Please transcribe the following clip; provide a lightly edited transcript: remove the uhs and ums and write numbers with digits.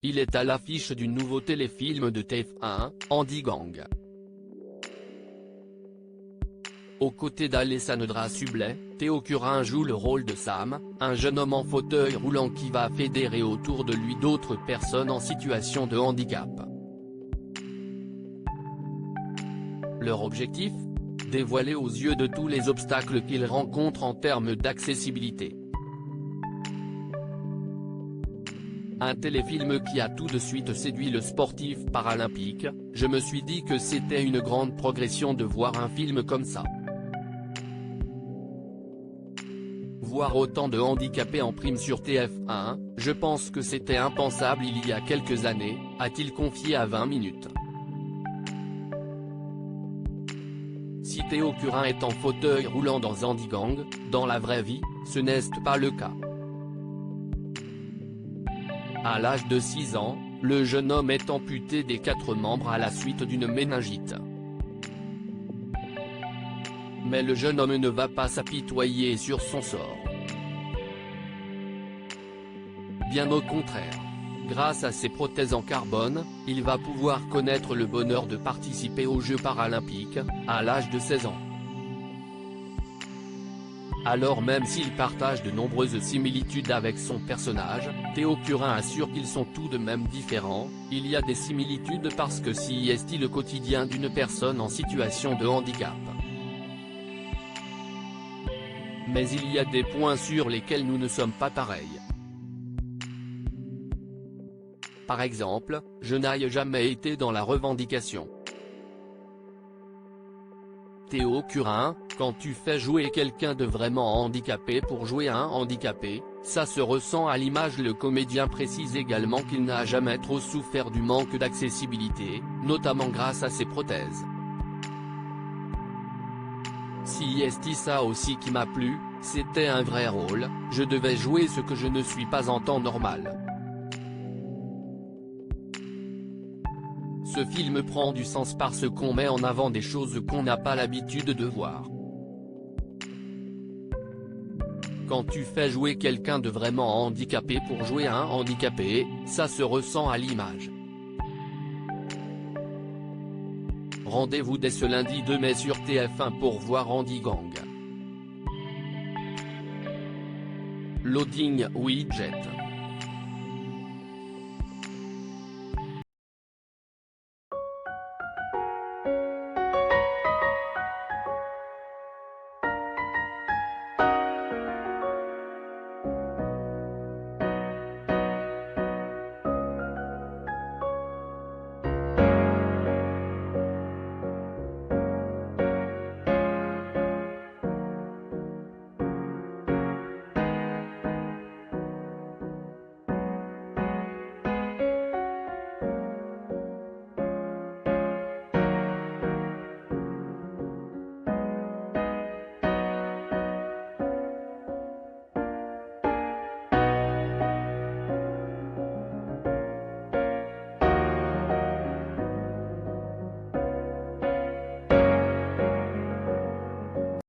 Il est à l'affiche du nouveau téléfilm de TF1, Andy Gang. Aux côtés d'Alessandra Sublet, Théo Curin joue le rôle de Sam, un jeune homme en fauteuil roulant qui va fédérer autour de lui d'autres personnes en situation de handicap. Leur objectif ? Dévoiler aux yeux de tous les obstacles qu'ils rencontrent en termes d'accessibilité. Un téléfilm qui a tout de suite séduit le sportif paralympique. Je me suis dit que c'était une grande progression de voir un film comme ça. Voir autant de handicapés en prime sur TF1, je pense que c'était impensable il y a quelques années, a-t-il confié à 20 minutes. Si Théo Curin est en fauteuil roulant dans Andy Gang, dans la vraie vie, ce n'est pas le cas. À l'âge de 6 ans, le jeune homme est amputé des 4 membres à la suite d'une méningite. Mais le jeune homme ne va pas s'apitoyer sur son sort. Bien au contraire. Grâce à ses prothèses en carbone, il va pouvoir connaître le bonheur de participer aux Jeux paralympiques, à l'âge de 16 ans. Alors même s'il partage de nombreuses similitudes avec son personnage, Théo Curin assure qu'ils sont tout de même différents. Il y a des similitudes parce que si est le quotidien d'une personne en situation de handicap. Mais il y a des points sur lesquels nous ne sommes pas pareils. Par exemple, je n'ai jamais été dans la revendication. Théo Curin, quand tu fais jouer quelqu'un de vraiment handicapé pour jouer un handicapé, ça se ressent à l'image. Le comédien précise également qu'il n'a jamais trop souffert du manque d'accessibilité, notamment grâce à ses prothèses. Si ça aussi qui m'a plu, c'était un vrai rôle, je devais jouer ce que je ne suis pas en temps normal. Ce film prend du sens parce qu'on met en avant des choses qu'on n'a pas l'habitude de voir. Quand tu fais jouer quelqu'un de vraiment handicapé pour jouer un handicapé, ça se ressent à l'image. Rendez-vous dès ce lundi 2 mai sur TF1 pour voir Andy Gang. Loading widget.